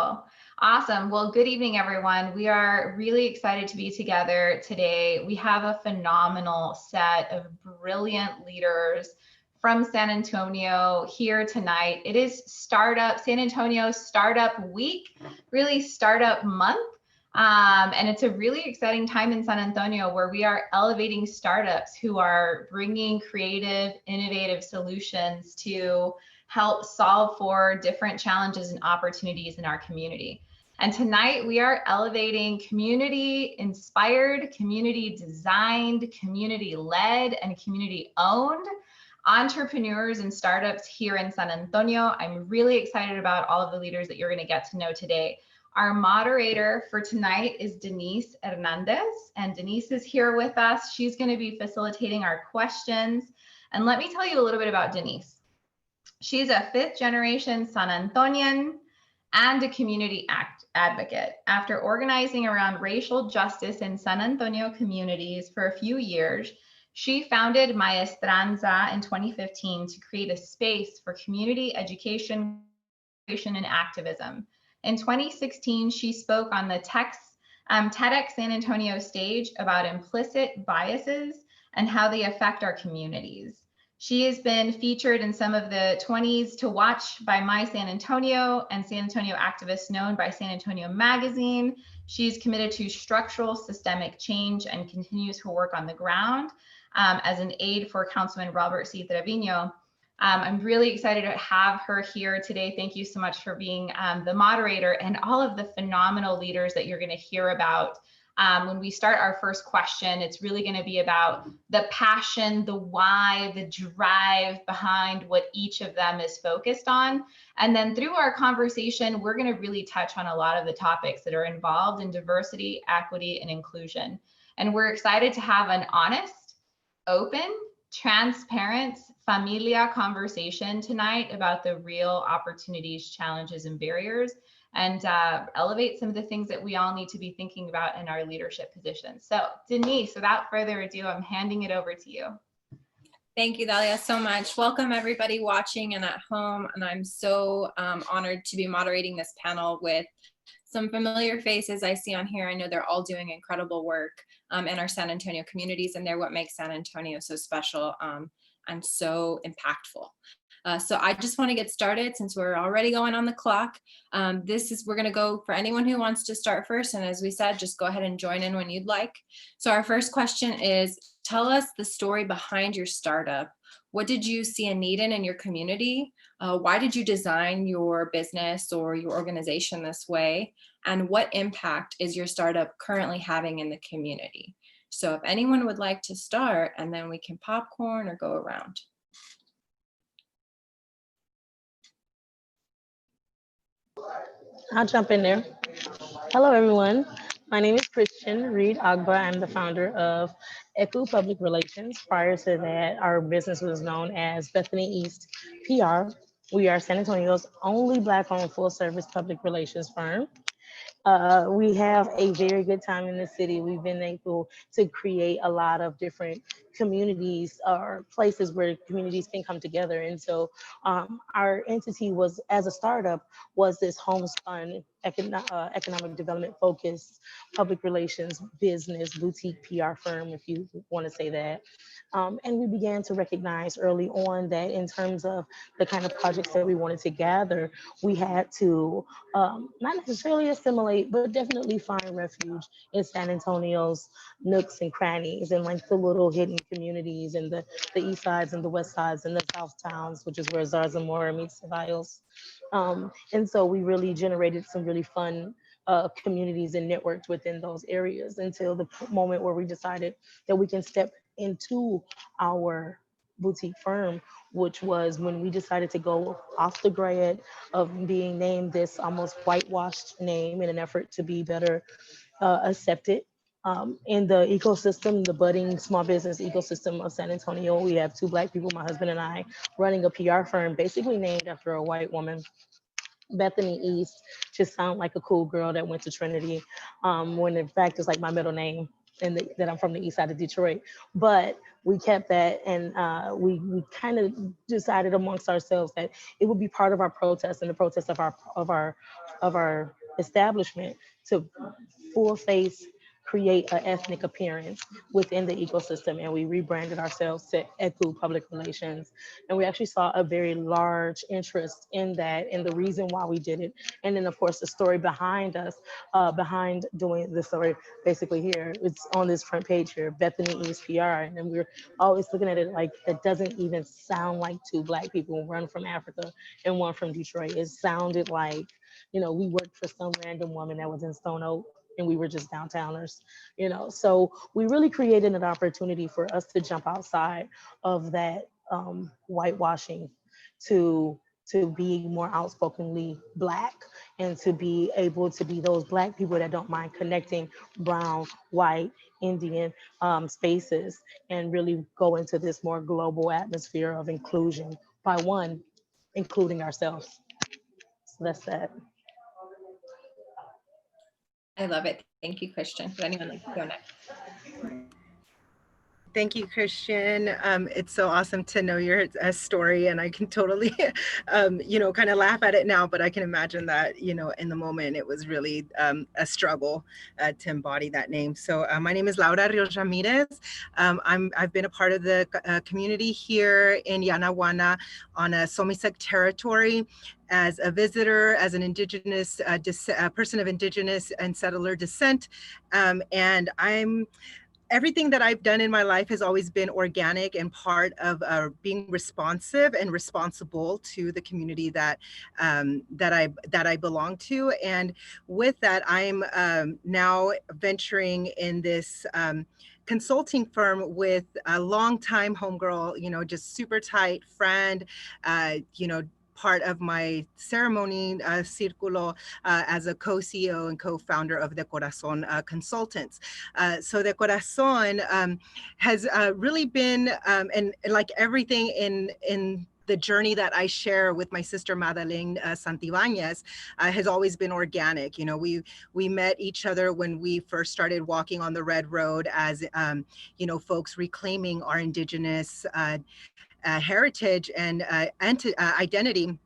Awesome. Well, good evening, everyone. We are really excited to be together today. We have a phenomenal set of brilliant leaders from San Antonio here tonight. It is San Antonio Startup Week, really Startup Month. And it's a really exciting time in San Antonio where we are elevating startups who are bringing creative, innovative solutions to help solve for different challenges and opportunities in our community. And tonight we are elevating community inspired, community designed, community led, and community owned entrepreneurs and startups here in San Antonio. I'm really excited about all of the leaders that you're going to get to know today. Our moderator for tonight is Denise Hernández, and Denise is here with us. She's going to be facilitating our questions. And let me tell you a little bit about Denise. She's a fifth generation San Antonian and a community advocate. After organizing around racial justice in San Antonio communities for a few years, she founded Maestranza in 2015 to create a space for community education and activism. In 2016, she spoke on the TEDx San Antonio stage about implicit biases and how they affect our communities. She has been featured in some of the 20s to watch by My San Antonio and San Antonio activists known by San Antonio Magazine. She's committed to structural systemic change and continues her work on the ground as an aide for Councilman Robert C. Trevino. I'm really excited to have her here today. Thank you so much for being the moderator and all of the phenomenal leaders that you're going to hear about. When we start our first question, it's really going to be about the passion, the why, the drive behind what each of them is focused on. And then through our conversation, we're going to really touch on a lot of the topics that are involved in diversity, equity, and inclusion. And we're excited to have an honest, open, transparent familia conversation tonight about the real opportunities, challenges, and barriers, and elevate some of the things that we all need to be thinking about in our leadership positions. So Denise, without further ado, I'm handing it over to you. Thank you, Dalia, so much. Welcome everybody watching and at home. And I'm so honored to be moderating this panel with some familiar faces I see on here. I know they're all doing incredible work in our San Antonio communities, and they're what makes San Antonio so special and so impactful. So I just want to get started since we're already going on the clock. We're going to go for anyone who wants to start first. And as we said, just go ahead and join in when you'd like. So our first question is, tell us the story behind your startup. What did you see a need in your community? Why did you design your business or your organization this way? And what impact is your startup currently having in the community? So if anyone would like to start, and then we can popcorn or go around. I'll jump in there. Hello, everyone. My name is Christian Reed-Ogba. I'm the founder of ECU Public Relations. Prior to that, our business was known as Bethany East PR. We are San Antonio's only Black-owned full-service public relations firm. We have a very good time in the city. We've been able to create a lot of different communities or places where communities can come together. And so our entity was, as a startup, was this homespun economic development focused public relations business boutique PR firm, if you want to say that. And we began to recognize early on that in terms of the kind of projects that we wanted to gather, we had to not necessarily assimilate, but definitely find refuge in San Antonio's nooks and crannies and like the little hidden communities and the east sides and the west sides and the south towns, which is where Zarzamora meets Ceballos. And so we really generated some really fun communities and networked within those areas until the moment where we decided that we can step into our boutique firm, which was when we decided to go off the grid of being named this almost whitewashed name in an effort to be better accepted in the ecosystem, the budding small business ecosystem of San Antonio. We have two Black people, my husband and I, running a PR firm basically named after a white woman. Bethany East just sound like a cool girl that went to Trinity, when in fact it's like my middle name. that I'm from the east side of Detroit. But we kept that, and we kind of decided amongst ourselves that it would be part of our protest and the protest of our establishment to full face create an ethnic appearance within the ecosystem, and we rebranded ourselves to Eku Public Relations. And we actually saw a very large interest in that and the reason why we did it. And then of course the story behind us, behind doing the story, basically here, it's on this front page here, Bethany East PR. And then we're always looking at it like that doesn't even sound like two Black people, one from Africa and one from Detroit. It sounded like, we worked for some random woman that was in Stone Oak and we were just downtowners, So we really created an opportunity for us to jump outside of that whitewashing to be more outspokenly Black and to be able to be those Black people that don't mind connecting brown, white, Indian spaces and really go into this more global atmosphere of inclusion by one, including ourselves. So that's that. I love it. Thank you, Christian. Would anyone like to go next? Thank you, Christian. It's so awesome to know your story, and I can totally, kind of laugh at it now, but I can imagine that, in the moment, it was really a struggle to embody that name. So my name is Laura Rios-Ramirez. I've been a part of the community here in Yanaguana on a Somisek territory as a visitor, as an indigenous person of indigenous and settler descent. And everything that I've done in my life has always been organic and part of being responsive and responsible to the community that I belong to. And with that, I'm now venturing in this consulting firm with a longtime homegirl, just super tight friend, part of my ceremony círculo as a co-CEO and co-founder of De Corazon Consultants. So De Corazon has really been, and like everything in the journey that I share with my sister Madeleine Santibáñez has always been organic. We met each other when we first started walking on the Red Road as, folks reclaiming our indigenous heritage and identity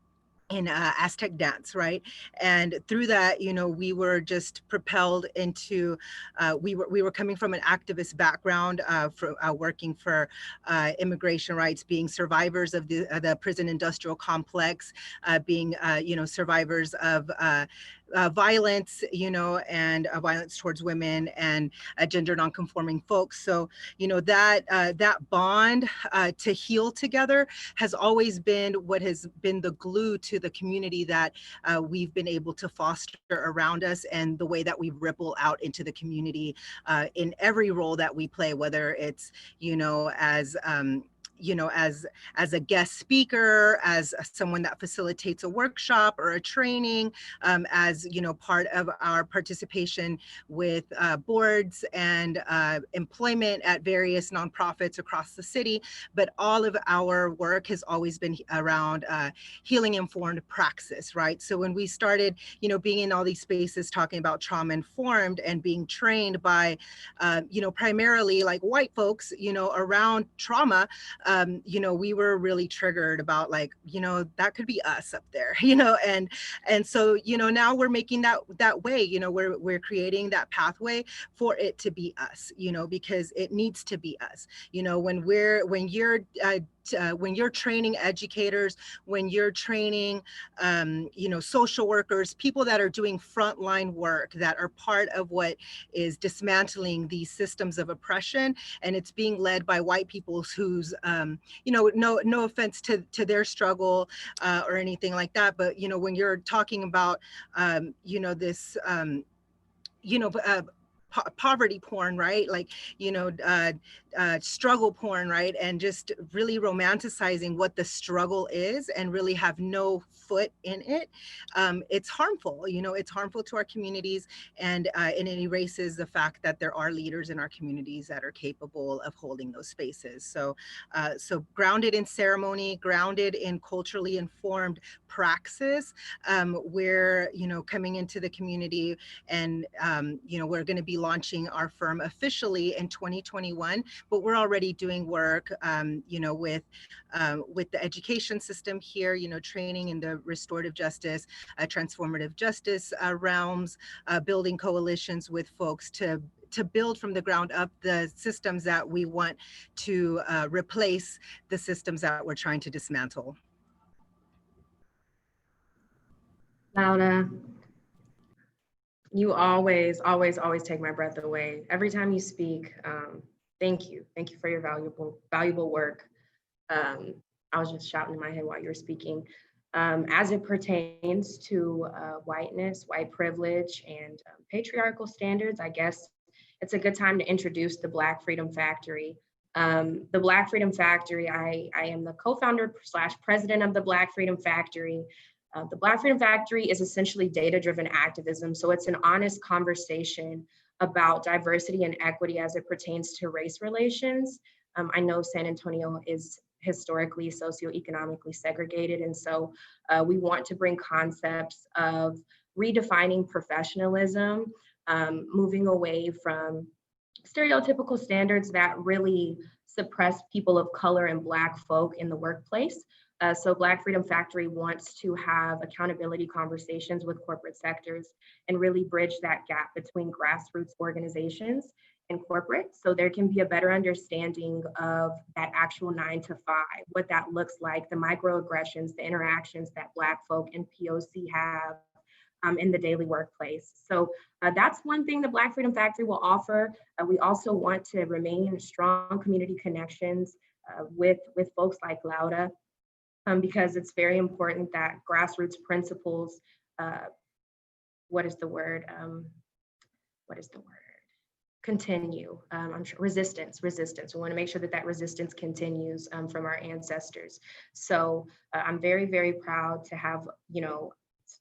in Aztec dance, right? And through that, we were just propelled into, we were coming from an activist background for working for immigration rights, being survivors of the prison industrial complex, being, survivors of violence, and violence towards women and gender nonconforming folks. So, that bond to heal together has always been what has been the glue to the community that we've been able to foster around us, and the way that we ripple out into the community in every role that we play, whether it's, as a guest speaker, as someone that facilitates a workshop or a training, as part of our participation with boards and employment at various nonprofits across the city. But all of our work has always been around healing informed praxis, right? So when we started, being in all these spaces talking about trauma informed and being trained by, primarily like white folks, around trauma, we were really triggered about like, that could be us up there, and so, now we're making that way, we're creating that pathway for it to be us, because it needs to be us, when you're training educators, when you're training, social workers, people that are doing frontline work, that are part of what is dismantling these systems of oppression, and it's being led by white people who's, no offense to their struggle or anything like that, but when you're talking about, this, poverty porn, right? Like, struggle porn, right? And just really romanticizing what the struggle is and really have no foot in it. It's harmful, it's harmful to our communities, and it erases the fact that there are leaders in our communities that are capable of holding those spaces. So, so grounded in ceremony, grounded in culturally informed praxis, we're, coming into the community and, we're going to be launching our firm officially in 2021, but we're already doing work, with the education system here, training in the restorative justice, transformative justice realms, building coalitions with folks to build from the ground up the systems that we want to replace the systems that we're trying to dismantle. Laura, you always, always, always take my breath away. Every time you speak, thank you. Thank you for your valuable work. I was just shouting in my head while you were speaking. As it pertains to whiteness, white privilege, and patriarchal standards, I guess it's a good time to introduce the Black Freedom Factory. The Black Freedom Factory, I am the co-founder / president of the Black Freedom Factory. The Black Freedom Factory is essentially data-driven activism. So it's an honest conversation about diversity and equity as it pertains to race relations. I know San Antonio is historically socioeconomically segregated. And so we want to bring concepts of redefining professionalism, moving away from stereotypical standards that really suppress people of color and Black folk in the workplace. So Black Freedom Factory wants to have accountability conversations with corporate sectors and really bridge that gap between grassroots organizations and corporate, so there can be a better understanding of that actual 9 to 5, what that looks like, the microaggressions, the interactions that Black folk and POC have in the daily workplace. So that's one thing the Black Freedom Factory will offer. We also want to remain strong community connections with folks like Laura, because it's very important that grassroots principles, continue. I'm sure resistance. We want to make sure that that resistance continues from our ancestors. So I'm very, very proud to have,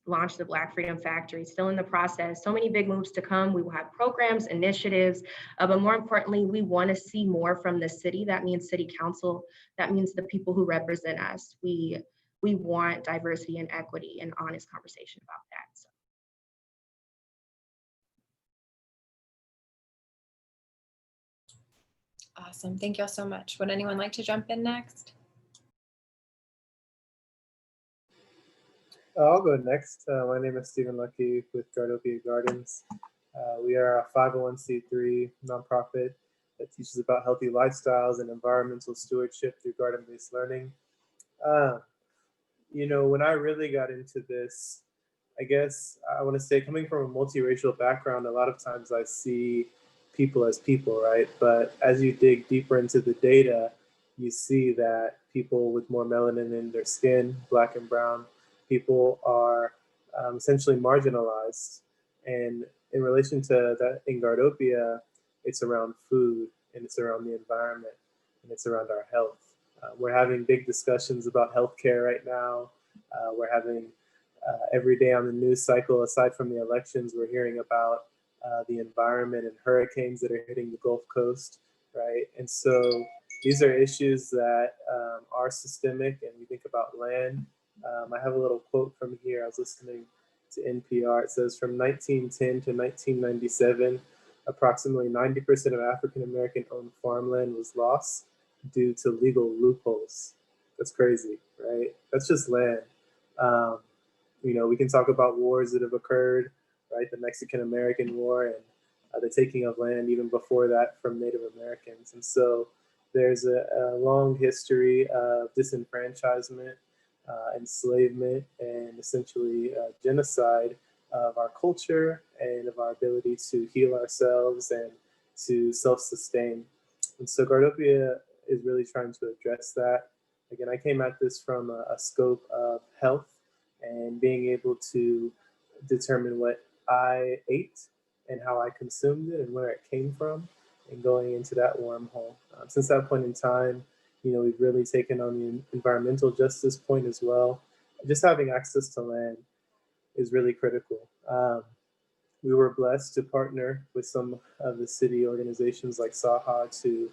launched the Black Freedom Factory, still in the process. So many big moves to come. We will have programs, initiatives, but more importantly, we want to see more from the city. That means city council. That means the people who represent us. We want diversity and equity and honest conversation about that. So. Awesome. Thank you all so much. Would anyone like to jump in next? I'll go next. My name is Stephen Lucke with Gardopia Gardens. We are a 501c3 nonprofit that teaches about healthy lifestyles and environmental stewardship through garden-based learning. When I really got into this, I guess I want to say, coming from a multiracial background, a lot of times I see people as people, right? But as you dig deeper into the data, you see that people with more melanin in their skin, Black and brown, people are essentially marginalized. And in relation to that, in Gardopia, it's around food, and it's around the environment, and it's around our health. We're having big discussions about healthcare right now. We're having every day on the news cycle, aside from the elections, we're hearing about the environment and hurricanes that are hitting the Gulf Coast, right? And so these are issues that are systemic, and we think about land. I have a little quote from here. I was listening to NPR. It says, from 1910 to 1997, approximately 90% of African-American owned farmland was lost due to legal loopholes. That's crazy, right? That's just land. We can talk about wars that have occurred, right? The Mexican-American War and the taking of land even before that from Native Americans. And so there's a long history of disenfranchisement, enslavement, and essentially genocide of our culture and of our ability to heal ourselves and to self-sustain. And so Gardopia is really trying to address that. Again, I came at this from a scope of health and being able to determine what I ate and how I consumed it and where it came from, and going into that wormhole. Since that point in time, we've really taken on the environmental justice point as well. Just having access to land is really critical. We were blessed to partner with some of the city organizations like SAHA to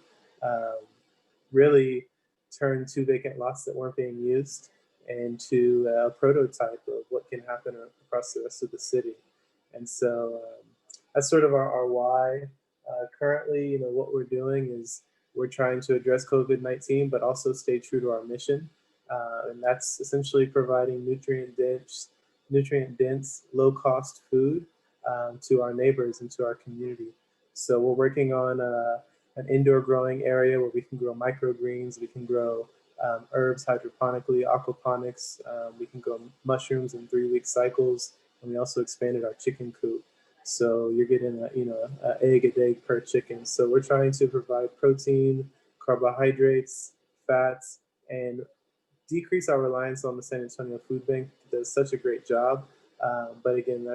really turn 2 vacant lots that weren't being used into a prototype of what can happen across the rest of the city. And so that's sort of our why. Currently, what we're doing is we're trying to address COVID-19, but also stay true to our mission. And that's essentially providing nutrient-dense, low-cost food to our neighbors and to our community. So we're working on an indoor growing area where we can grow microgreens, we can grow herbs hydroponically, aquaponics, we can grow mushrooms in 3-week cycles, and we also expanded our chicken coop. So you're getting an egg a day per chicken. So we're trying to provide protein, carbohydrates, fats, and decrease our reliance on the San Antonio Food Bank. It does such a great job. But again,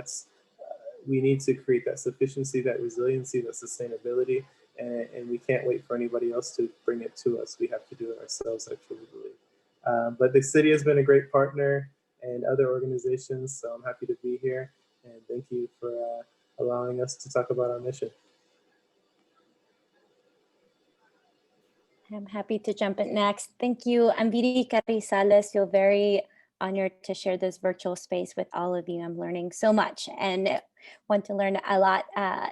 we need to create that sufficiency, that resiliency, that sustainability, and we can't wait for anybody else to bring it to us. We have to do it ourselves, I truly believe. But the city has been a great partner, and other organizations, so I'm happy to be here. And thank you for allowing us to talk about our mission. I'm happy to jump in next. Thank you. I'm Viri Carrizales. Feel very honored to share this virtual space with all of you. I'm learning so much and want to learn a lot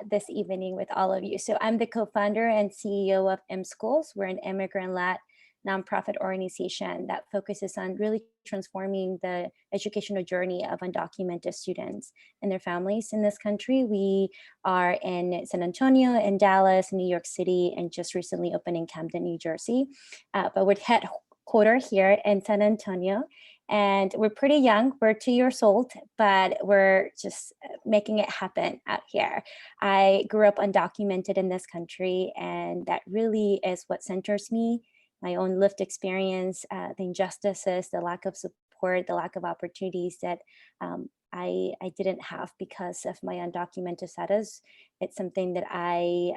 this evening with all of you. So I'm the co-founder and CEO of mmSchools. We're an immigrant-led nonprofit organization that focuses on really transforming the educational journey of undocumented students and their families in this country. We are in San Antonio, in Dallas, New York City, and just recently opened in Camden, New Jersey. But we're headquartered here in San Antonio. And we're pretty young, we're 2 years old, but we're just making it happen out here. I grew up undocumented in this country, and that really is what centers me. My own lived experience, the injustices, the lack of support, the lack of opportunities that I didn't have because of my undocumented status. It's something that I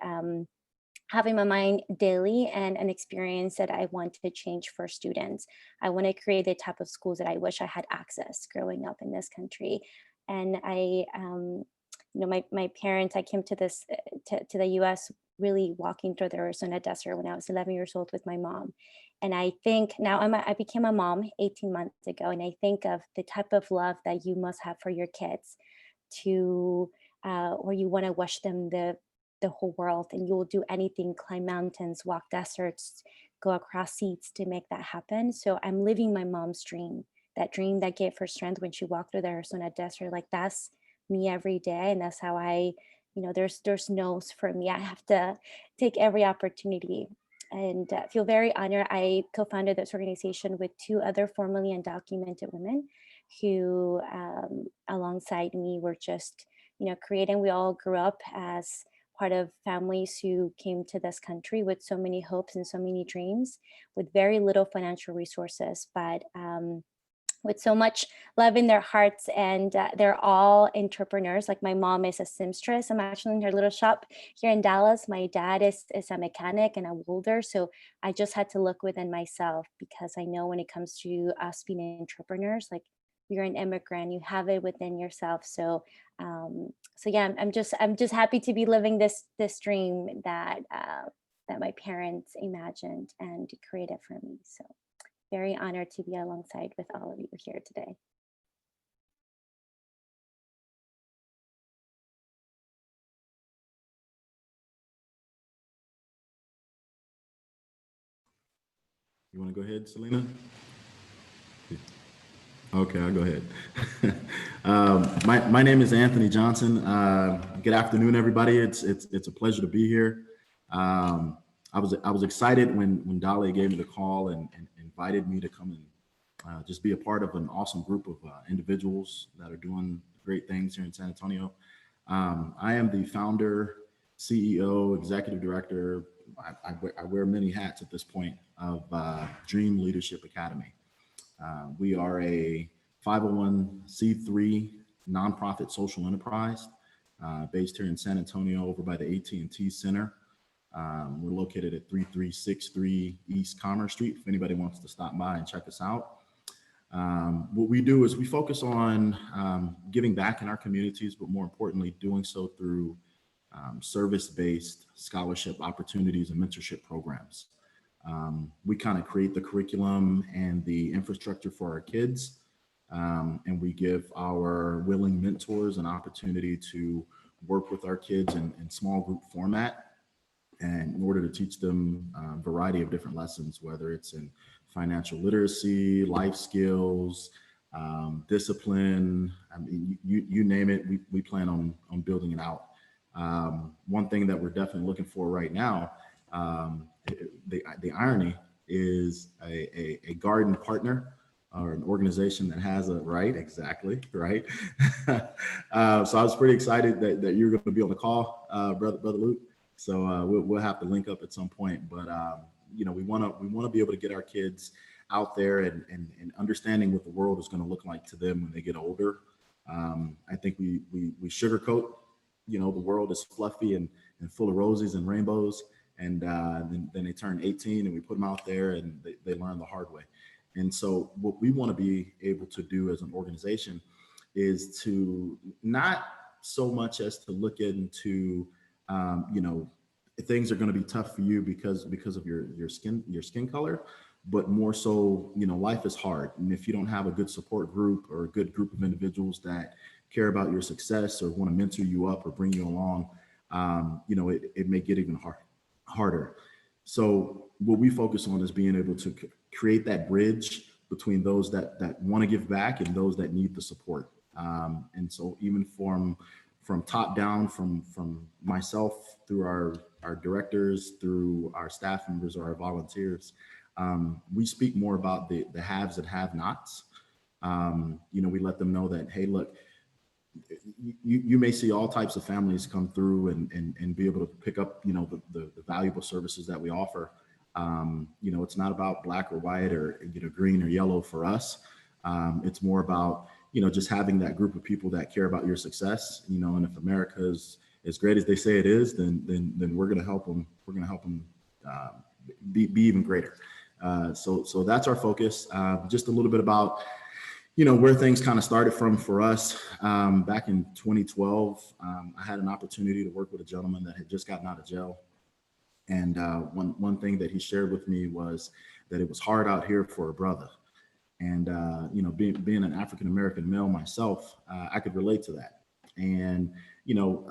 have in my mind daily, and an experience that I want to change for students. I want to create the type of schools that I wish I had access growing up in this country. And my parents, I came to the US really walking through the Arizona desert when I was 11 years old with my mom. And I think now I became a mom 18 months ago, and I think of the type of love that you must have for your kids where you want to wish them the whole world, and you will do anything, climb mountains, walk deserts, go across seas to make that happen. So I'm living my mom's dream that gave her strength when she walked through the Arizona desert. Like, that's me every day. And that's how there's no's for me. I have to take every opportunity and feel very honored. I co-founded this organization with 2 other formerly undocumented women who alongside me were just, creating. We all grew up as part of families who came to this country with so many hopes and so many dreams, with very little financial resources, but with so much love in their hearts. And they're all entrepreneurs. Like, my mom is a seamstress. I'm actually in her little shop here in Dallas. My dad is a mechanic and a welder. So I just had to look within myself, because I know when it comes to us being entrepreneurs, like, you're an immigrant, you have it within yourself. So yeah, I'm just happy to be living this dream that my parents imagined and created for me. So very honored to be alongside with all of you here today. You want to go ahead, Salena? Okay, I'll go ahead. My name is Anthony Johnson. Good afternoon, everybody. It's a pleasure to be here. I was excited when Dalia gave me the call and invited me to come and just be a part of an awesome group of individuals that are doing great things here in San Antonio. I am the founder, CEO, executive director. I wear many hats at this point of Dream Leadership Academy. We are a 501c3 nonprofit social enterprise based here in San Antonio over by the AT&T Center. We're located at 3363 East Commerce Street if anybody wants to stop by and check us out. What we do is we focus on giving back in our communities, but more importantly, doing so through service-based scholarship opportunities and mentorship programs. We kind of create the curriculum and the infrastructure for our kids, and we give our willing mentors an opportunity to work with our kids in small group format, and in order to teach them a variety of different lessons, whether it's in financial literacy, life skills, discipline. I mean, you name it, we plan on building it out. One thing that we're definitely looking for right now, the irony is a garden partner or an organization that has a right, exactly, right? So I was pretty excited that you're going to be on the call, brother Lucke. So we'll have to link up at some point, but you know, we want to be able to get our kids out there and understanding what the world is going to look like to them when they get older. I think we sugarcoat, you know, the world is fluffy and full of roses and rainbows, and then they turn 18 and we put them out there and they learn the hard way. And so what we want to be able to do as an organization is to not so much as to look into, you know, things are going to be tough for you because of your skin color, but more so, you know, life is hard. And if you don't have a good support group or a good group of individuals that care about your success or want to mentor you up or bring you along, you know, it may get even harder. So what we focus on is being able to create that bridge between those that want to give back and those that need the support. And so even from top down, from myself through our directors, through our staff members or our volunteers, we speak more about the haves and have-nots. You know, we let them know that, hey, look, you may see all types of families come through and be able to pick up, you know, the valuable services that we offer. You know, it's not about black or white or, you know, green or yellow for us. It's more about, you know, just having that group of people that care about your success, you know, and if America is as great as they say it is, then we're going to help them. We're going to help them be even greater. So that's our focus. Just a little bit about, you know, where things kind of started from for us. Back in 2012, I had an opportunity to work with a gentleman that had just gotten out of jail. And one thing that he shared with me was that it was hard out here for a brother. And, you know, being an African-American male myself, I could relate to that. And, you know,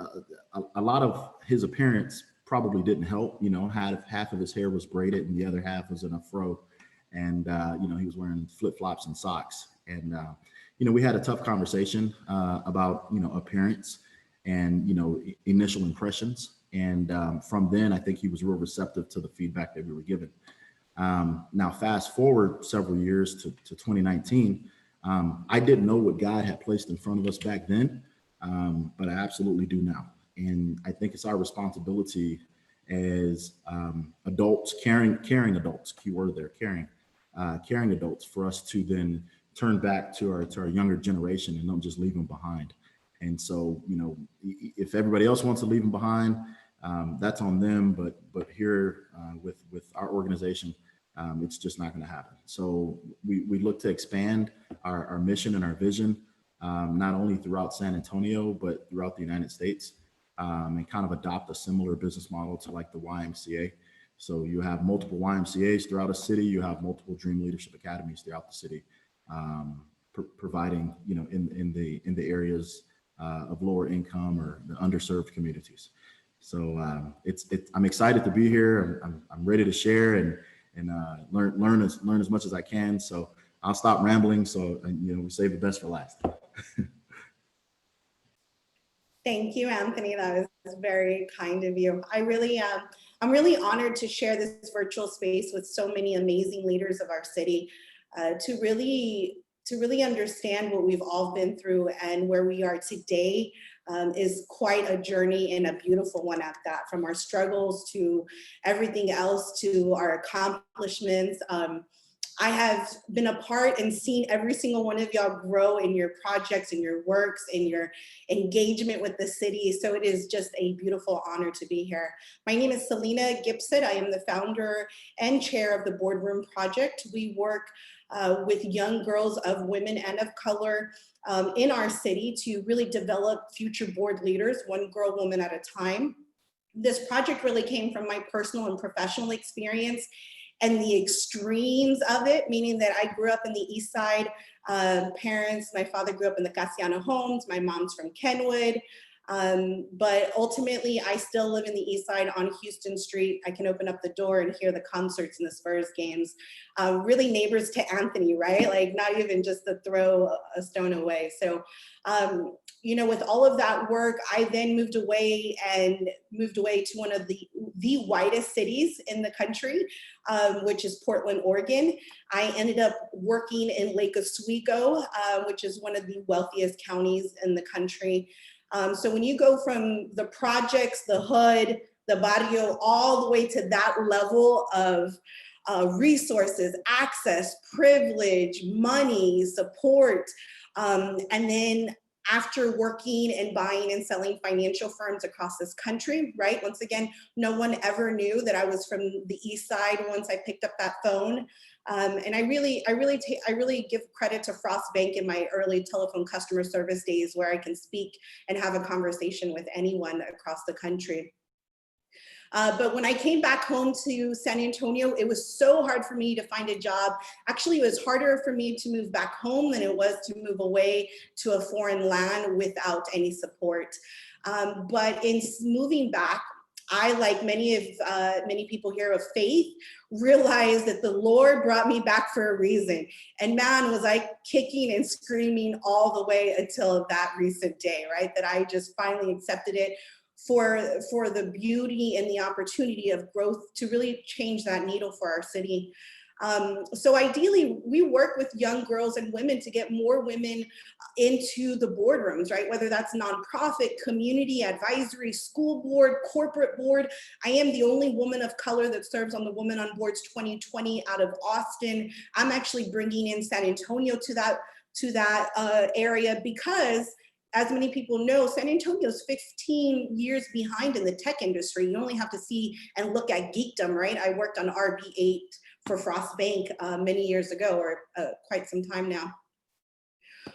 a lot of his appearance probably didn't help. You know, half of his hair was braided and the other half was in a fro. And, you know, he was wearing flip-flops and socks. And, you know, we had a tough conversation about, you know, appearance and, you know, initial impressions. And from then, I think he was real receptive to the feedback that we were given. Now, fast forward several years to 2019, I didn't know what God had placed in front of us back then, but I absolutely do now. And I think it's our responsibility as adults, caring adults, key word there, caring adults, for us to then turn back to our younger generation and don't just leave them behind. And so, you know, if everybody else wants to leave them behind, that's on them. But here with our organization, it's just not going to happen. So we look to expand our mission and our vision, not only throughout San Antonio, but throughout the United States, and kind of adopt a similar business model to like the YMCA. So you have multiple YMCAs throughout a city. You have multiple Dream Leadership Academies throughout the city, providing, you know, in the areas of lower income or the underserved communities. So I'm excited to be here. I'm ready to share and learn as much as I can. So I'll stop rambling. So, you know, we save the best for last. Thank you, Anthony. That was very kind of you. I'm really honored to share this virtual space with so many amazing leaders of our city, to really understand what we've all been through, and where we are today is quite a journey, and a beautiful one at that, from our struggles to everything else to our accomplishments. I have been a part and seen every single one of y'all grow in your projects and your works and your engagement with the city. So it is just a beautiful honor to be here. My name is Salena Guipzot. I am the founder and chair of the Boardroom Project. We work with young girls of women and of color in our city to really develop future board leaders, one girl, woman at a time. This project really came from my personal and professional experience and the extremes of it, meaning that I grew up in the East Side parents. My father grew up in the Casiano homes. My mom's from Kenwood. But ultimately, I still live in the East Side on Houston Street. I can open up the door and hear the concerts and the Spurs games. Really neighbors to Anthony, right? Like not even just to throw a stone away. So, you know, with all of that work, I then moved away to one of the whitest cities in the country, which is Portland, Oregon. I ended up working in Lake Oswego, which is one of the wealthiest counties in the country. So when you go from the projects, the hood, the barrio, all the way to that level of resources, access, privilege, money, support, and then after working and buying and selling financial firms across this country, right? Once again, no one ever knew that I was from the East Side once I picked up that phone. And I really give credit to Frost Bank in my early telephone customer service days, where I can speak and have a conversation with anyone across the country. But when I came back home to San Antonio, it was so hard for me to find a job. Actually, it was harder for me to move back home than it was to move away to a foreign land without any support. But in moving back, I, like many people here of faith, realized that the Lord brought me back for a reason. And man, was I kicking and screaming all the way until that recent day, right? That I just finally accepted it for the beauty and the opportunity of growth to really change that needle for our city. So ideally, we work with young girls and women to get more women into the boardrooms, right? Whether that's nonprofit, community, advisory, school board, corporate board. I am the only woman of color that serves on the Women on Boards 2020 out of Austin. I'm actually bringing in San Antonio to that area because, as many people know, San Antonio's 15 years behind in the tech industry. You only have to see and look at geekdom, right? I worked on RB8 for Frost Bank many years ago, or quite some time now.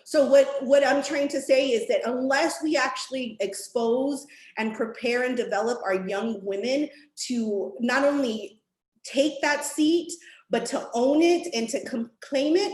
So what I'm trying to say is that unless we actually expose and prepare and develop our young women to not only take that seat, but to own it and to claim it,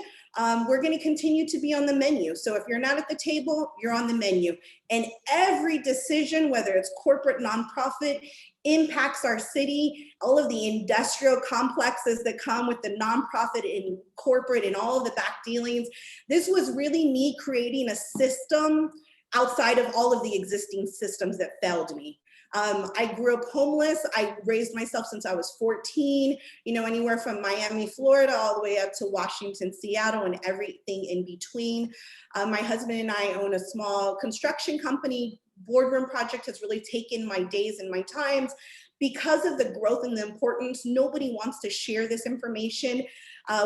we're going to continue to be on the menu. So if you're not at the table, you're on the menu. And every decision, whether it's corporate, nonprofit, impacts our city, all of the industrial complexes that come with the nonprofit and corporate and all of the back dealings. This was really me creating a system outside of all of the existing systems that failed me. I grew up homeless. I raised myself since I was 14, you know, anywhere from Miami, Florida, all the way up to Washington, Seattle, and everything in between. My husband and I own a small construction company. Boardroom project has really taken my days and my times. Because of the growth and the importance, nobody wants to share this information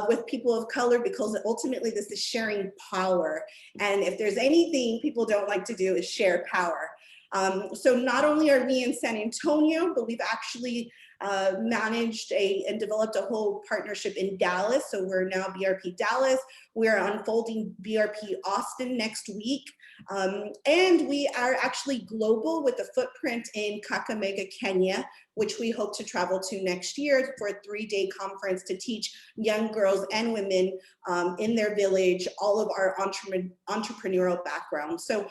with people of color, because ultimately this is sharing power. And if there's anything people don't like to do, is share power. So not only are we in San Antonio, but we've actually managed and developed a whole partnership in Dallas. So we're now BRP Dallas. We're unfolding BRP Austin next week. And we are actually global with a footprint in Kakamega, Kenya, which we hope to travel to next year for a 3-day conference to teach young girls and women in their village all of our entrepreneurial background. So,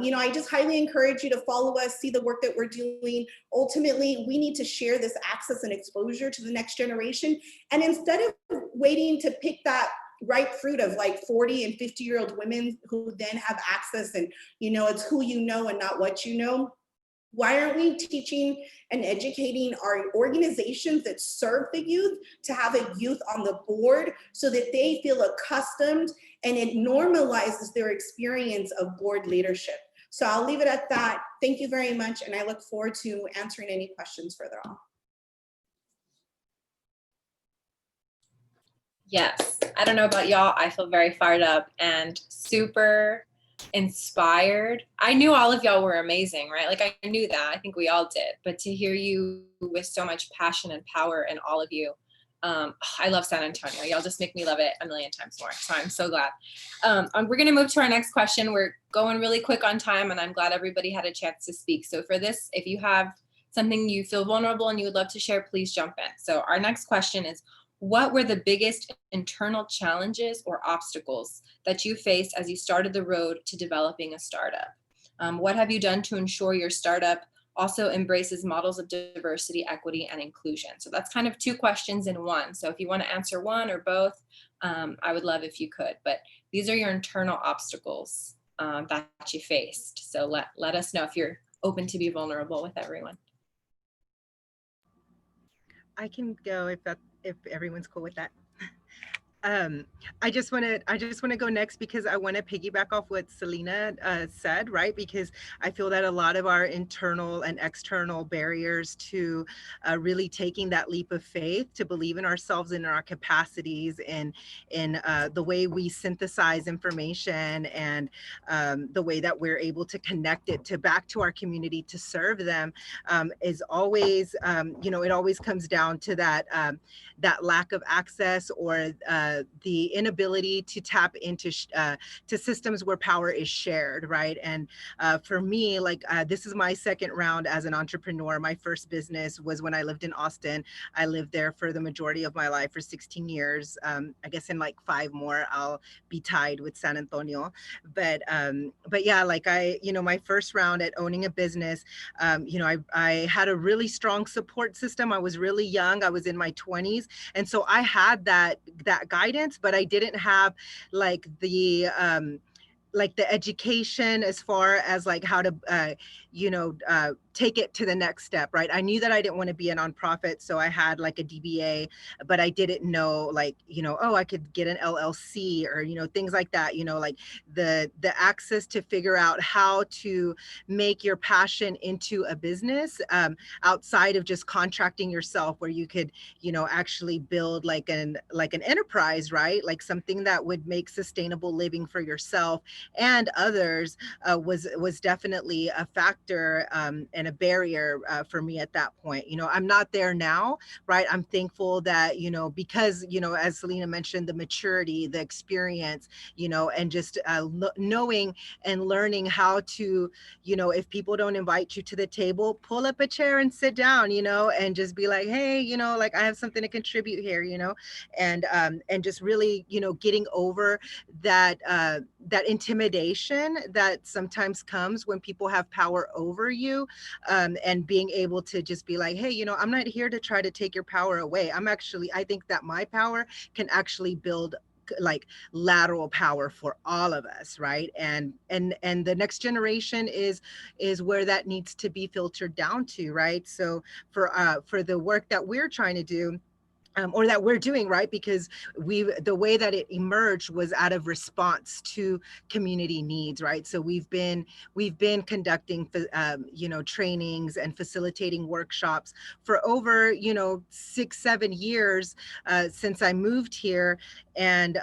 you know, I just highly encourage you to follow us, see the work that we're doing. Ultimately, we need to share this access and exposure to the next generation. And instead of waiting to pick that ripe fruit of like 40 and 50-year-old women who then have access, and, you know, it's who you know and not what you know. Why aren't we teaching and educating our organizations that serve the youth to have a youth on the board so that they feel accustomed and it normalizes their experience of board leadership? So I'll leave it at that. Thank you very much. And I look forward to answering any questions further on. Yes, I don't know about y'all. I feel very fired up and super inspired. I knew all of y'all were amazing, right? Like I knew that. I think we all did. But to hear you with so much passion and power in all of you, I love San Antonio. Y'all just make me love it a million times more. So I'm so glad. We're going to move to our next question. We're going really quick on time, and I'm glad everybody had a chance to speak. So for this, if you have something you feel vulnerable and you would love to share, please jump in. So our next question is, what were the biggest internal challenges or obstacles that you faced as you started the road to developing a startup? What have you done to ensure your startup also embraces models of diversity, equity, and inclusion? So that's kind of 2 questions in one. So if you want to answer one or both, I would love if you could. But these are your internal obstacles that you faced. So let us know if you're open to be vulnerable with everyone. I can go if everyone's cool with that. I just want to go next because I want to piggyback off what Salena said, right? Because I feel that a lot of our internal and external barriers to really taking that leap of faith, to believe in ourselves and in our capacities, and in the way we synthesize information, and the way that we're able to connect it to back to our community to serve them, is always, you know, it always comes down to that that lack of access, or the inability to tap into to systems where power is shared, right? And for me, like this is my second round as an entrepreneur. My first business was when I lived in Austin. I lived there for the majority of my life, for 16 years. I guess in like 5 more, I'll be tied with San Antonio. But yeah, like you know, my first round at owning a business, you know, I had a really strong support system. I was really young. I was in my 20s. And so I had that guidance, but I didn't have like the education as far as like how to, you know, take it to the next step, right? I knew that I didn't want to be a nonprofit, so I had like a DBA, but I didn't know, like, you know, oh, I could get an LLC, or, you know, things like that, you know, like the access to figure out how to make your passion into a business, outside of just contracting yourself, where you could, you know, actually build like an enterprise, right? Like something that would make sustainable living for yourself and others, was definitely a factor, and a barrier for me at that point. You know, I'm not there now, right? I'm thankful that, you know, because, you know, as Salena mentioned, the maturity, the experience, you know, and just knowing and learning how to, you know, if people don't invite you to the table, pull up a chair and sit down, you know, and just be like, hey, you know, like I have something to contribute here, you know, and just really, you know, getting over that that intimidation that sometimes comes when people have power over you, and being able to just be like, hey, you know, I'm not here to try to take your power away. I think that my power can actually build like lateral power for all of us, right? And the next generation is where that needs to be filtered down to, right? So for the work that we're trying to do, or that we're doing, right? Because the way that it emerged was out of response to community needs, right? So we've been conducting, you know, trainings and facilitating workshops for over, you know, 6-7 years since I moved here, and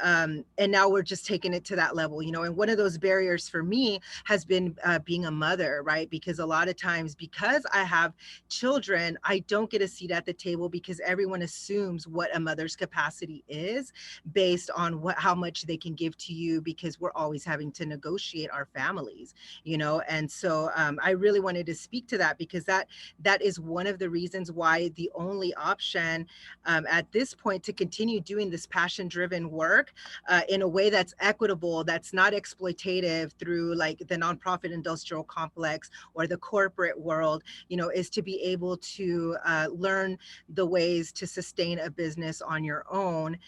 now we're just taking it to that level, you know. And one of those barriers for me has been being a mother, right? Because a lot of times, because I have children, I don't get a seat at the table because everyone assumes what a mother's capacity is based on how much they can give to you, because we're always having to negotiate our families, you know. And so I really wanted to speak to that, because that is one of the reasons why the only option at this point to continue doing this passion-driven work in a way that's equitable, that's not exploitative through like the nonprofit industrial complex or the corporate world, you know, is to be able to learn the ways to sustain a business on your own,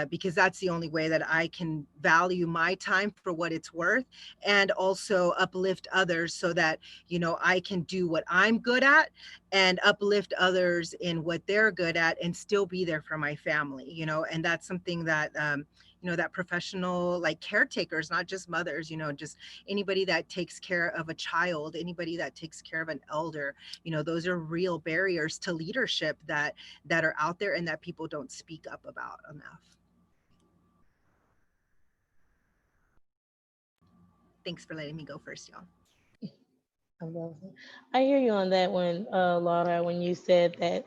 because that's the only way that I can value my time for what it's worth, and also uplift others so that, you know, I can do what I'm good at and uplift others in what they're good at and still be there for my family, you know. And that's something that, you know, that professional like caretakers, not just mothers, you know, just anybody that takes care of a child, anybody that takes care of an elder, you know, those are real barriers to leadership that are out there and that people don't speak up about enough. Thanks for letting me go first, y'all. I hear you on that one, Laura, when you said that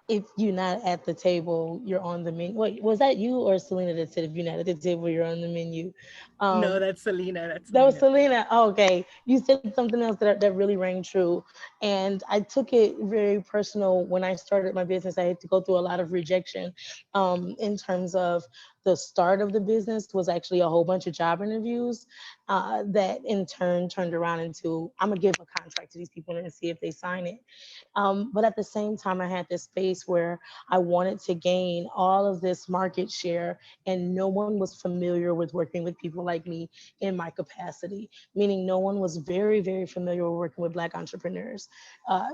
If you're not at the table, you're on the menu. Wait, was that you or Salena that said if you're not at the table, you're on the menu? No, that's Salena. That's That was Salena. Salena. Oh, okay. You said something else that really rang true. And I took it very personal when I started my business. I had to go through a lot of rejection in terms of the start of the business was actually a whole bunch of job interviews that in turn turned around into, I'm going to give a contract to these people and see if they sign it. But at the same time, I had this space where I wanted to gain all of this market share, and no one was familiar with working with people like me in my capacity, meaning no one was very, very familiar with working with Black entrepreneurs.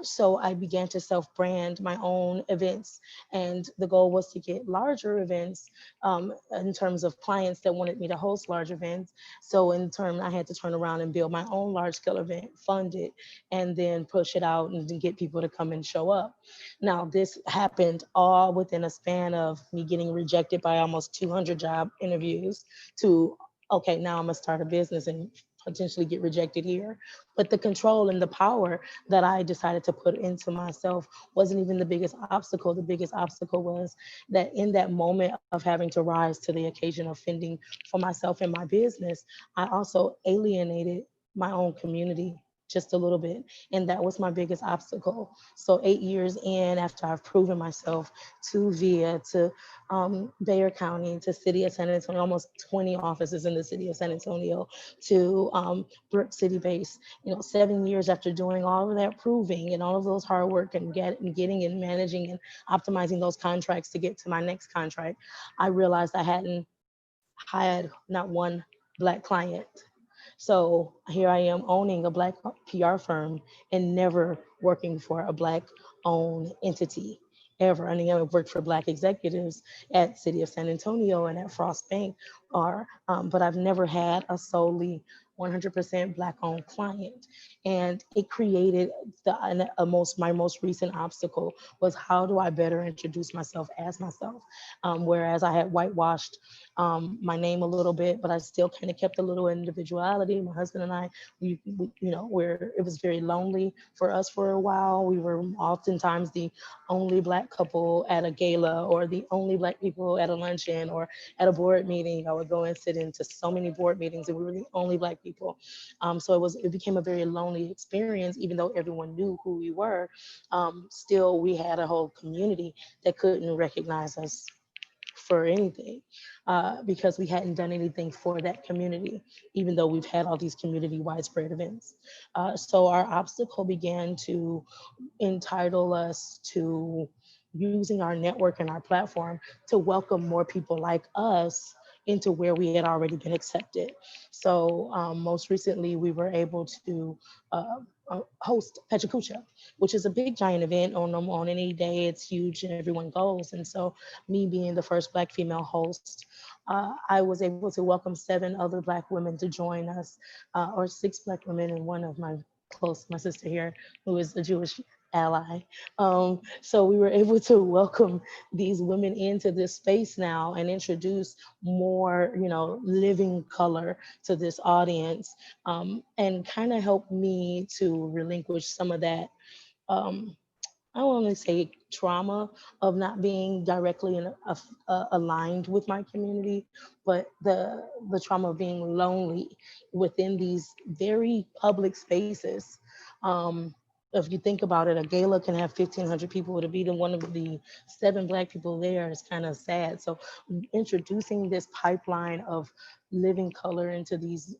So I began to self-brand my own events, and the goal was to get larger events in terms of clients that wanted me to host large events. So in turn, I had to turn around and build my own large-scale event, fund it, and then push it out and get people to come and show up. Now, this happened all within a span of me getting rejected by almost 200 job interviews to, okay, now I'm gonna start a business and potentially get rejected here. But the control and the power that I decided to put into myself wasn't even the biggest obstacle. The biggest obstacle was that in that moment of having to rise to the occasion of fending for myself and my business, I also alienated my own community just a little bit. And that was my biggest obstacle. So 8 years in, after I've proven myself to VIA, to Bayer County, to City of San Antonio, almost 20 offices in the City of San Antonio, to Brook City base, 7 years after doing all of that proving and all of those hard work and getting and managing and optimizing those contracts to get to my next contract, I realized I hadn't had not one Black client. So here I am owning a Black PR firm and never working for a Black owned entity ever. I mean, I've worked for Black executives at City of San Antonio and at Frost Bank, but I've never had a solely 100% Black owned client. And it created my most recent obstacle was, how do I better introduce myself as myself? Whereas I had whitewashed my name a little bit, but I still kind of kept a little individuality. My husband and I, it was very lonely for us for a while. We were oftentimes the only Black couple at a gala, or the only Black people at a luncheon or at a board meeting. I would go and sit into so many board meetings, and we were the only Black people. So it became a very lonely experience, even though everyone knew who we were. Still, we had a whole community that couldn't recognize us for anything because we hadn't done anything for that community, even though we've had all these community widespread events. So our obstacle began to entitle us to using our network and our platform to welcome more people like us into where we had already been accepted. So most recently, we were able to host Pechakucha, which is a big giant event on any day. It's huge and everyone goes. And so me being the first Black female host, I was able to welcome 7 other Black women to join us, or 6 Black women and one of my sister here, who is a Jewish ally. So we were able to welcome these women into this space now and introduce more, living color to this audience, and kind of help me to relinquish some of that, I don't want to say trauma of not being directly aligned with my community, but the trauma of being lonely within these very public spaces. If you think about it, a gala can have 1,500 people. To be one of the 7 Black people there is kind of sad. So introducing this pipeline of living color into these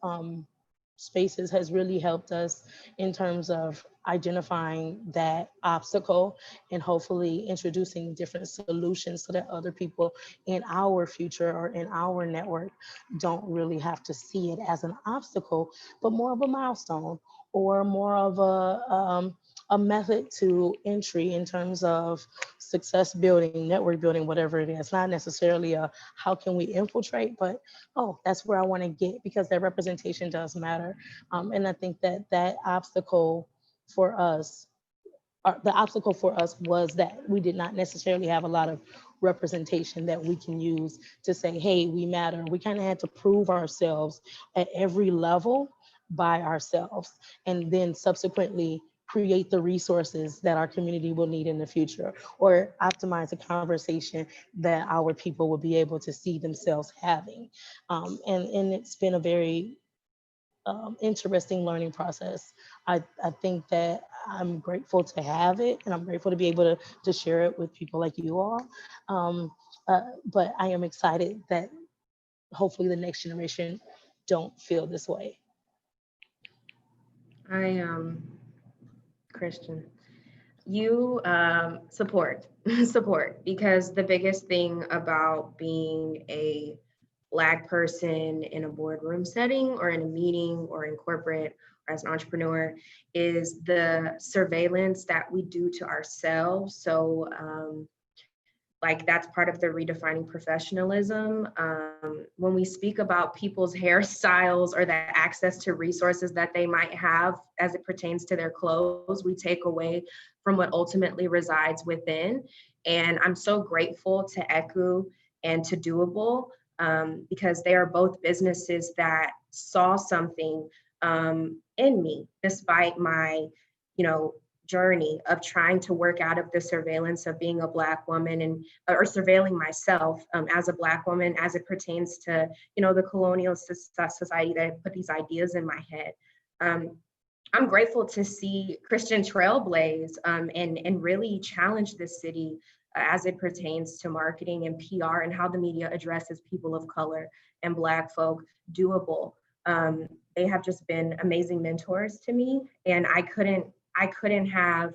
spaces has really helped us in terms of identifying that obstacle and hopefully introducing different solutions so that other people in our future or in our network don't really have to see it as an obstacle, but more of a milestone or more of a method to entry in terms of success building, network building, whatever it is. Not necessarily a how can we infiltrate, but that's where I want to get, because that representation does matter. And I think that obstacle for us, the obstacle for us was that we did not necessarily have a lot of representation that we can use to say, hey, we matter. We kind of had to prove ourselves at every level by ourselves, and then subsequently create the resources that our community will need in the future, or optimize a conversation that our people will be able to see themselves having. And it's been a very interesting learning process. I think that I'm grateful to have it, and I'm grateful to be able to share it with people like you all. But I am excited that hopefully the next generation don't feel this way. I Christian, you support support, because the biggest thing about being a Black person in a boardroom setting or in a meeting or in corporate or as an entrepreneur is the surveillance that we do to ourselves. So like that's part of the redefining professionalism. When we speak about people's hairstyles or the access to resources that they might have as it pertains to their clothes, we take away from what ultimately resides within. And I'm so grateful to ECU and to Doable, because they are both businesses that saw something in me, despite my, journey of trying to work out of the surveillance of being a Black woman and or surveilling myself as a Black woman as it pertains to, the colonial society that put these ideas in my head. I'm grateful to see Christian trailblaze and really challenge the city as it pertains to marketing and PR and how the media addresses people of color and Black folk. Doable. They have just been amazing mentors to me, and I couldn't have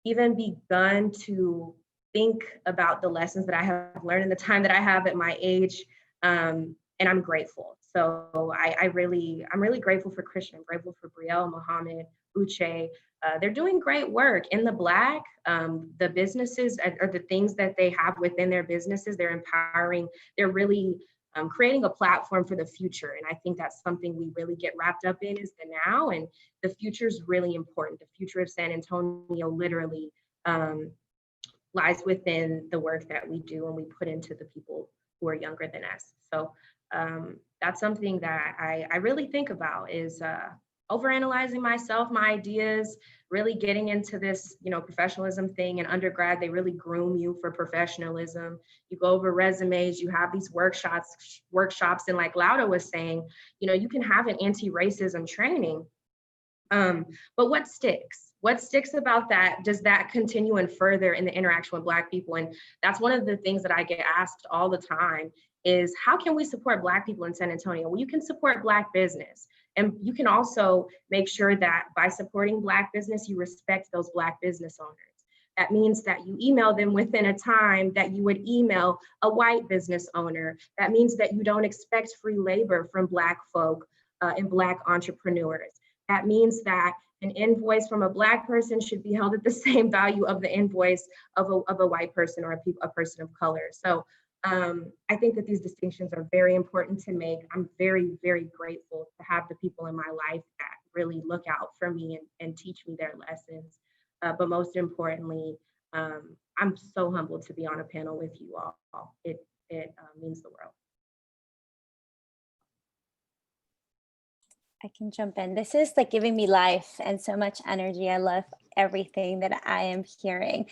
even begun to think about the lessons that I have learned in the time that I have at my age, and I'm grateful. So I'm really grateful for Christian. I'm grateful for Brielle, Muhammad, Uche. They're doing great work in the Black. The businesses or the things that they have within their businesses, they're empowering. They're really creating a platform for the future. And I think that's something we really get wrapped up in is the now, and the future is really important. The future of San Antonio literally lies within the work that we do and we put into the people who are younger than us. So that's something that I really think about is overanalyzing myself, my ideas, really getting into this, professionalism thing. In undergrad, they really groom you for professionalism. You go over resumes, you have these workshops, and like Lauda was saying, you can have an anti-racism training, but what sticks? What sticks about that? Does that continue and further in the interaction with Black people? And that's one of the things that I get asked all the time is how can we support Black people in San Antonio? Well, you can support Black business. And you can also make sure that by supporting Black business, you respect those Black business owners. That means that you email them within a time that you would email a white business owner. That means that you don't expect free labor from Black folk and Black entrepreneurs. That means that an invoice from a Black person should be held at the same value of the invoice of a white person or a person of color. So I think that these distinctions are very important to make. I'm very, very grateful to have the people in my life that really look out for me and teach me their lessons. But most importantly, I'm so humbled to be on a panel with you all. It means the world. I can jump in. This is like giving me life and so much energy. I love everything that I am hearing.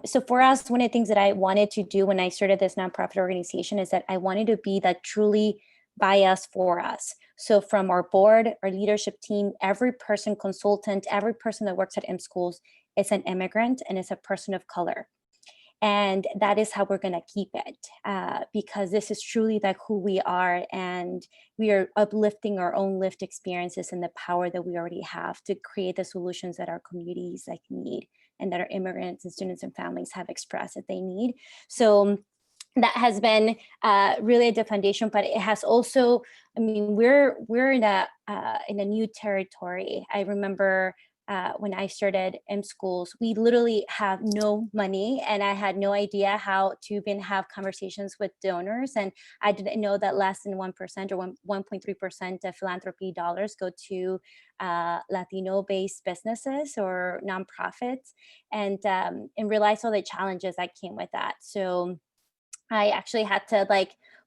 So for us, one of the things that I wanted to do when I started this nonprofit organization is that I wanted to be that truly by us, for us. So from our board, our leadership team, every person, consultant, every person that works at mmSchools is an immigrant and is a person of color. And that is how we're going to keep it, because this is truly like who we are, and we are uplifting our own lived experiences and the power that we already have to create the solutions that our communities like need and that our immigrants and students and families have expressed that they need. So that has been really the foundation, but it has also, I mean, we're in a new territory. I remember when I started mmSchools, we literally have no money, and I had no idea how to even have conversations with donors. And I didn't know that less than 1% or 1.3% of philanthropy dollars go to Latino-based businesses or nonprofits, and realize all the challenges that came with that. So I actually had to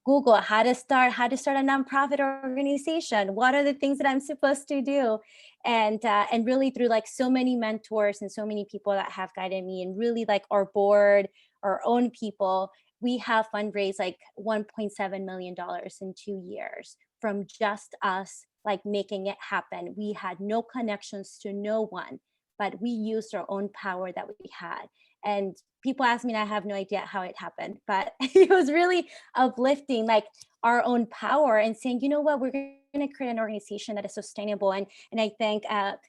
Google how to start a nonprofit organization. What are the things that I'm supposed to do? And really through like so many mentors and so many people that have guided me, and really like our board, our own people, we have fundraised like $1.7 million in 2 years from just us like making it happen. We had no connections to no one, but we used our own power that we had. And people ask me, and I have no idea how it happened, but it was really uplifting, like our own power and saying, you know what, we're going to create an organization that is sustainable. And I think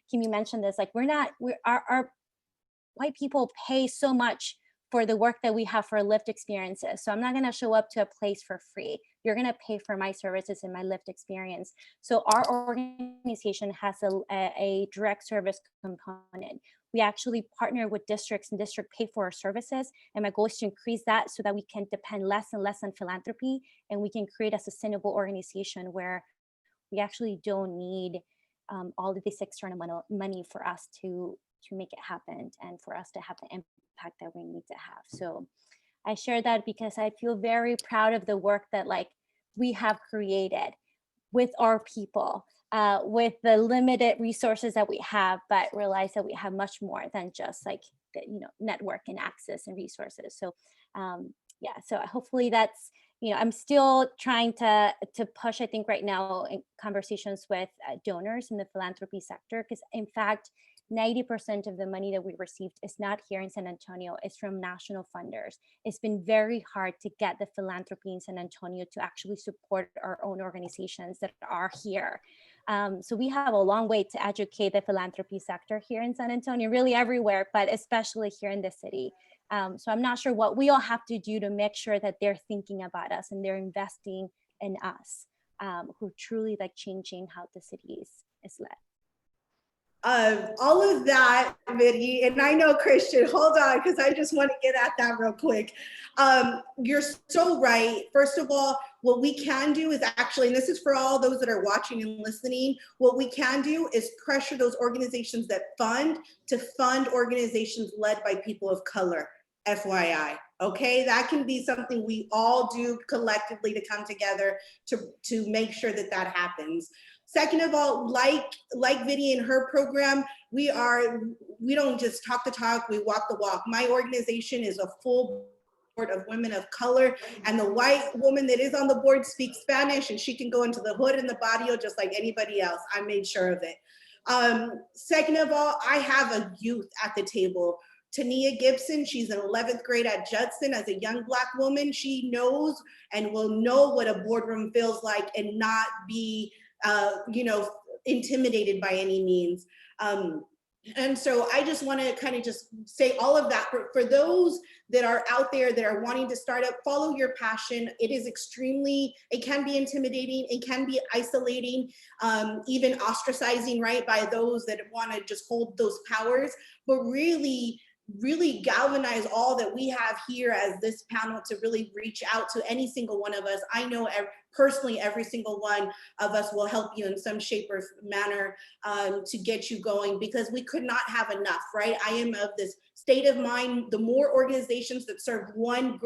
Kimi mentioned this, like our white people pay so much for the work that we have for lived experiences. So I'm not going to show up to a place for free. You're going to pay for my services and my lived experience. So our organization has a direct service component. We actually partner with districts, and district pay for our services. And my goal is to increase that so that we can depend less and less on philanthropy, and we can create a sustainable organization where we actually don't need all of this external money for us to make it happen and for us to have the impact that we need to have. So I share that because I feel very proud of the work that like we have created with our people, with the limited resources that we have, but realize that we have much more than just like the, network and access and resources. So yeah, so hopefully that's, I'm still trying to push, I think right now in conversations with donors in the philanthropy sector, because in fact, 90% of the money that we received is not here in San Antonio, it's from national funders. It's been very hard to get the philanthropy in San Antonio to actually support our own organizations that are here. So we have a long way to educate the philanthropy sector here in San Antonio, really everywhere, but especially here in the city. So I'm not sure what we all have to do to make sure that they're thinking about us and they're investing in us, who truly like changing how the city is led. All of that, Viri, and I know Christian, hold on, because I just want to get at that real quick. You're so right. First of all, what we can do is actually, and this is for all those that are watching and listening, what we can do is pressure those organizations that fund to fund organizations led by people of color, FYI. Okay, that can be something we all do collectively to come together to make sure that that happens. Second of all, like Viri in her program, we don't just talk the talk, we walk the walk. My organization is a full board of women of color, and the white woman that is on the board speaks Spanish, and she can go into the hood and the barrio just like anybody else. I made sure of it. Second of all, I have a youth at the table. Tania Gibson, she's in 11th grade at Judson. As a young Black woman, she knows and will know what a boardroom feels like and not be intimidated by any means. And so I just want to kind of just say all of that for those that are out there that are wanting to start up, follow your passion. It is it can be intimidating, it can be isolating, even ostracizing, right, by those that want to just hold those powers, but really galvanize all that we have here as this panel to really reach out to any single one of us. I know personally every single one of us will help you in some shape or manner to get you going, because we could not have enough, right? I am of this state of mind, the more organizations that serve one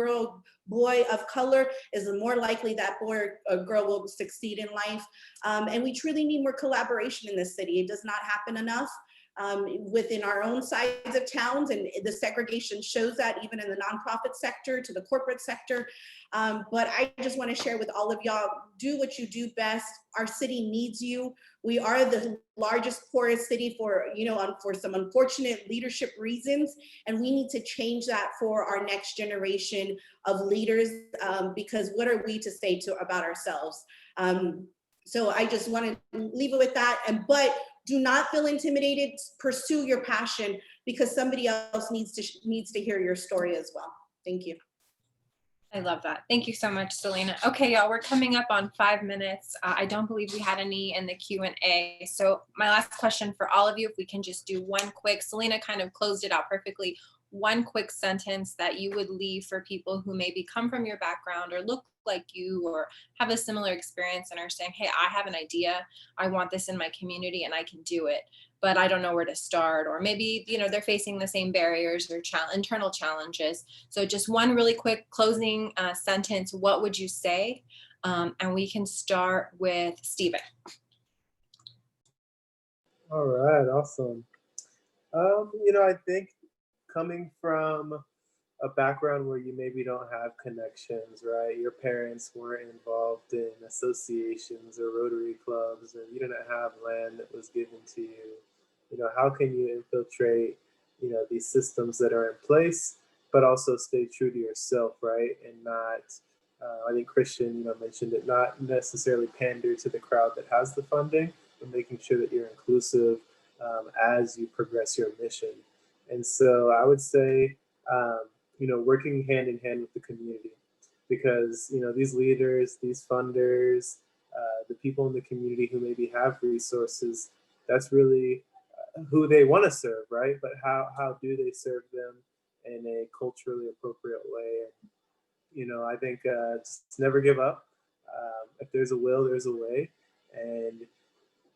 boy of color is the more likely that boy or girl will succeed in life. And we truly need more collaboration in this city. It does not happen enough. Within our own sides of towns, and the segregation shows that even in the nonprofit sector to the corporate sector. But I just want to share with all of y'all, do what you do best. Our city needs you. We are the largest, poorest city for some unfortunate leadership reasons, and we need to change that for our next generation of leaders, because what are we to say about ourselves? So I just want to leave it with that. But do not feel intimidated. Pursue your passion, because somebody else needs to hear your story as well. Thank you. I love that. Thank you so much, Salena. Okay, y'all, we're coming up on 5 minutes. I don't believe we had any in the Q&A. So my last question for all of you, if we can just do one quick, Salena kind of closed it out perfectly. one quick sentence that you would leave for people who maybe come from your background or look like you or have a similar experience and are saying, hey, I have an idea, I want this in my community and I can do it, but I don't know where to start. Or maybe, you know, they're facing the same barriers or internal challenges. So just one really quick closing sentence, what would you say? And we can start with Stephen. All right, awesome. You know, I think coming from a background where you maybe don't have connections, right? Your parents weren't involved in associations or Rotary clubs, and you didn't have land that was given to you. You know, how can you infiltrate, you know, these systems that are in place, but also stay true to yourself, right? And not, I think Christian, you know, mentioned it, not necessarily pander to the crowd that has the funding, but making sure that you're inclusive as you progress your mission. And so I would say, you know, working hand in hand with the community, because, you know, these leaders, these funders, the people in the community who maybe have resources, that's really who they want to serve, right? But how do they serve them in a culturally appropriate way? And, you know, I think just never give up. If there's a will, there's a way. And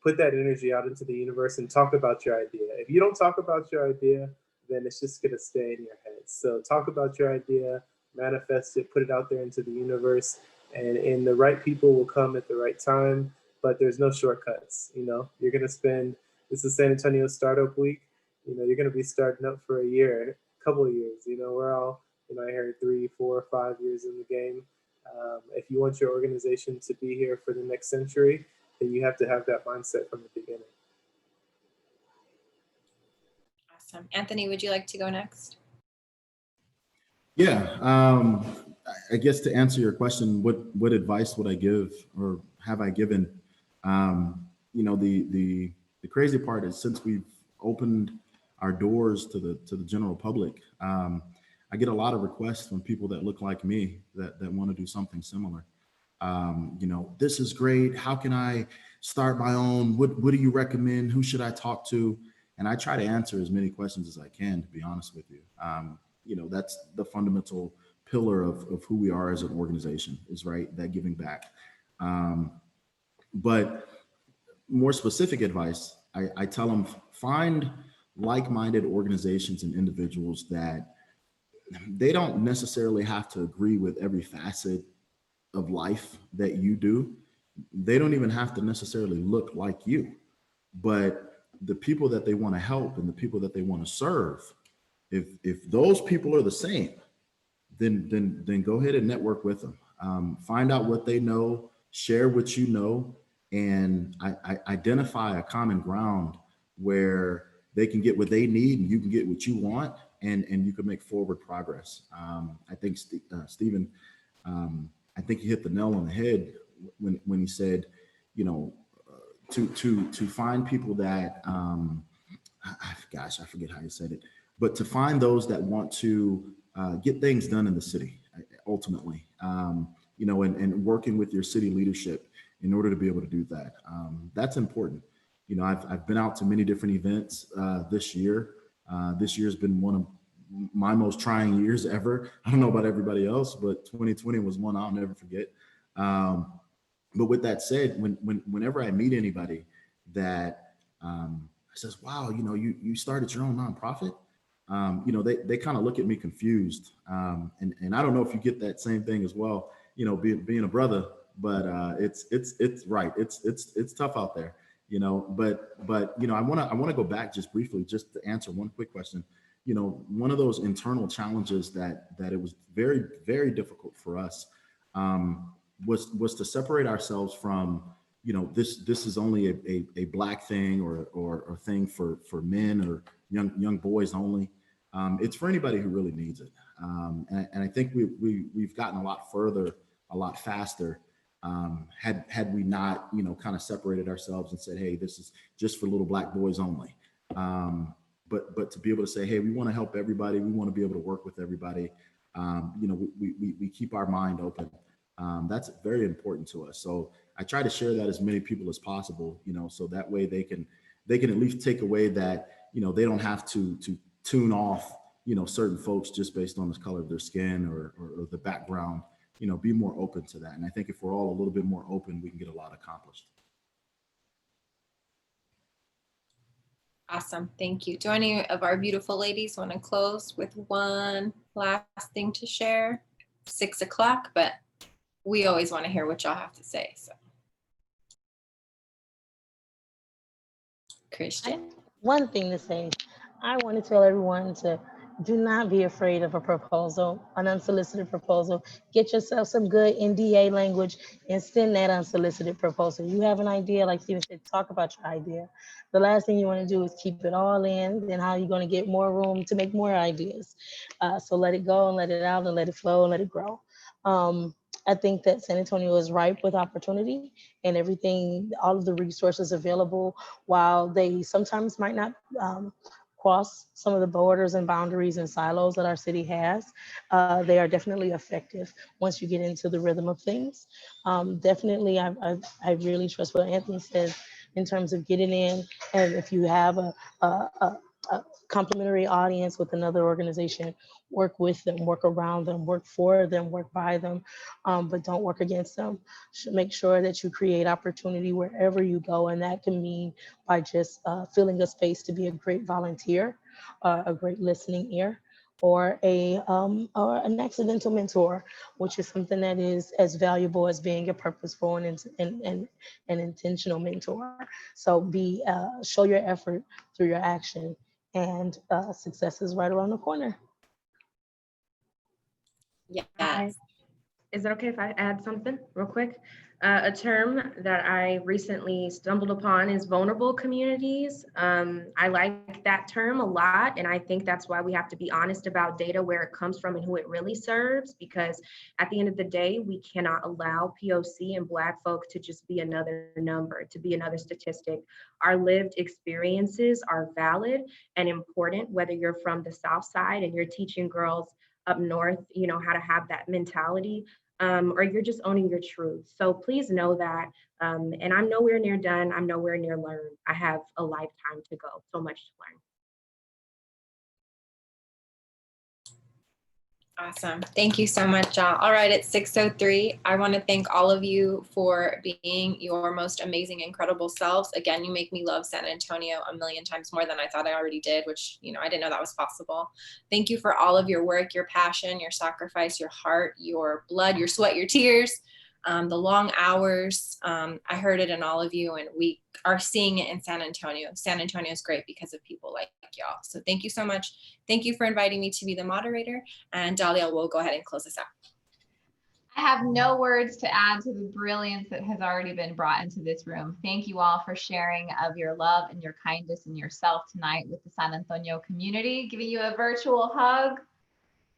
put that energy out into the universe and talk about your idea. If you don't talk about your idea, then it's just gonna stay in your head. So talk about your idea, manifest it, put it out there into the universe, and the right people will come at the right time, but there's no shortcuts. You know, you're gonna spend, this is San Antonio Startup Week, you know, you're gonna be starting up for a year, a couple of years, you know, we're all, you know, I heard 3, 4, 5 years in the game. If you want your organization to be here for the next century, then you have to have that mindset from the beginning. Awesome. Anthony, would you like to go next? Yeah, I guess to answer your question, what advice would I give or have I given? You know, the crazy part is since we've opened our doors to the general public, I get a lot of requests from people that look like me that want to do something similar. You know, this is great. How can I start my own? What do you recommend? Who should I talk to? And I try to answer as many questions as I can, to be honest with you. You know, that's the fundamental pillar of who we are as an organization, is right, that giving back. But more specific advice, I tell them, find like-minded organizations and individuals that they don't necessarily have to agree with every facet of life that you do. They don't even have to necessarily look like you, but the people that they want to help and the people that they want to serve, if those people are the same, then go ahead and network with them. Find out what they know, share what you know, and identify a common ground where they can get what they need and you can get what you want, and you can make forward progress. I think Stephen, I think he hit the nail on the head when he said, you know, to find people that, gosh, I forget how he said it, but to find those that want to get things done in the city, ultimately, you know, and working with your city leadership in order to be able to do that. That's important. You know, I've been out to many different events this year. This year's been one of my most trying years ever. I don't know about everybody else, but 2020 was one I'll never forget. But with that said, whenever I meet anybody that says, wow, you know, you started your own nonprofit, you know, they kind of look at me confused. And I don't know if you get that same thing as well, you know, being a brother, but it's right. It's tough out there, you know, but, you know, I want to go back just briefly, just to answer one quick question. You know, one of those internal challenges that it was very, very difficult for us was to separate ourselves from, you know, this is only a Black thing or thing for men or young boys only. It's for anybody who really needs it. And I think we've gotten a lot further, a lot faster, had we not, you know, kind of separated ourselves and said, hey, this is just for little Black boys only. But to be able to say, hey, we want to help everybody. We want to be able to work with everybody. You know, we keep our mind open. That's very important to us. So I try to share that as many people as possible, you know, so that way they can at least take away that, you know, they don't have to tune off certain folks just based on the color of their skin or the background, be more open to that. And I think if we're all a little bit more open, we can get a lot accomplished. Awesome. Thank you. Do any of our beautiful ladies want to close with one last thing to share? 6 o'clock, but we always want to hear what y'all have to say. So, Christian. One thing to say, I want to tell everyone to do not be afraid of a proposal, an unsolicited proposal. Get yourself some good NDA language and send that unsolicited proposal. You have an idea, like Steven said, talk about your idea. The last thing you want to do is keep it all in. Then how are you going to get more room to make more ideas? So let it go and let it out and let it flow and let it grow. I think that San Antonio is ripe with opportunity and everything, all of the resources available, while they sometimes might not cross some of the borders and boundaries and silos that our city has. They are definitely effective once you get into the rhythm of things. Definitely, I really trust what Anthony says in terms of getting in, and if you have a complementary audience with another organization, work with them, work around them, work for them, work by them, but don't work against them. Make sure that you create opportunity wherever you go, and that can mean by just filling a space to be a great volunteer, a great listening ear, or an accidental mentor, which is something that is as valuable as being a purposeful and intentional mentor. So show your effort through your action, and success is right around the corner. Yes. Is it okay if I add something real quick? A term that I recently stumbled upon is vulnerable communities. I like that term a lot, and I think that's why we have to be honest about data, where it comes from and who it really serves, because at the end of the day, we cannot allow POC and Black folk to just be another number, to be another statistic. Our lived experiences are valid and important, whether you're from the South Side and you're teaching girls up north, how to have that mentality, or you're just owning your truth. So please know that, and I'm nowhere near done. I'm nowhere near learned. I have a lifetime to go, so much to learn. Awesome. Thank you so much, y'all. All right, it's 6:03. I want to thank all of you for being your most amazing, incredible selves. Again, you make me love San Antonio a million times more than I thought I already did, which, I didn't know that was possible. Thank you for all of your work, your passion, your sacrifice, your heart, your blood, your sweat, your tears, the long hours. I heard it in all of you, and we are seeing it in San Antonio. San Antonio is great because of people like y'all. So thank you so much. Thank you for inviting me to be the moderator, and Dalia will go ahead and close us out. I have no words to add to the brilliance that has already been brought into this room. Thank you all for sharing of your love and your kindness and yourself tonight with the San Antonio community. Giving you a virtual hug.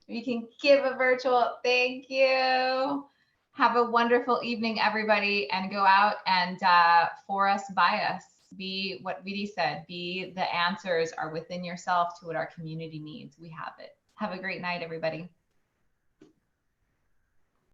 We can give a virtual thank you. Have a wonderful evening, everybody, and go out and for us, by us. Be what Viri said, be the answers are within yourself to what our community needs. We have it. Have a great night, everybody.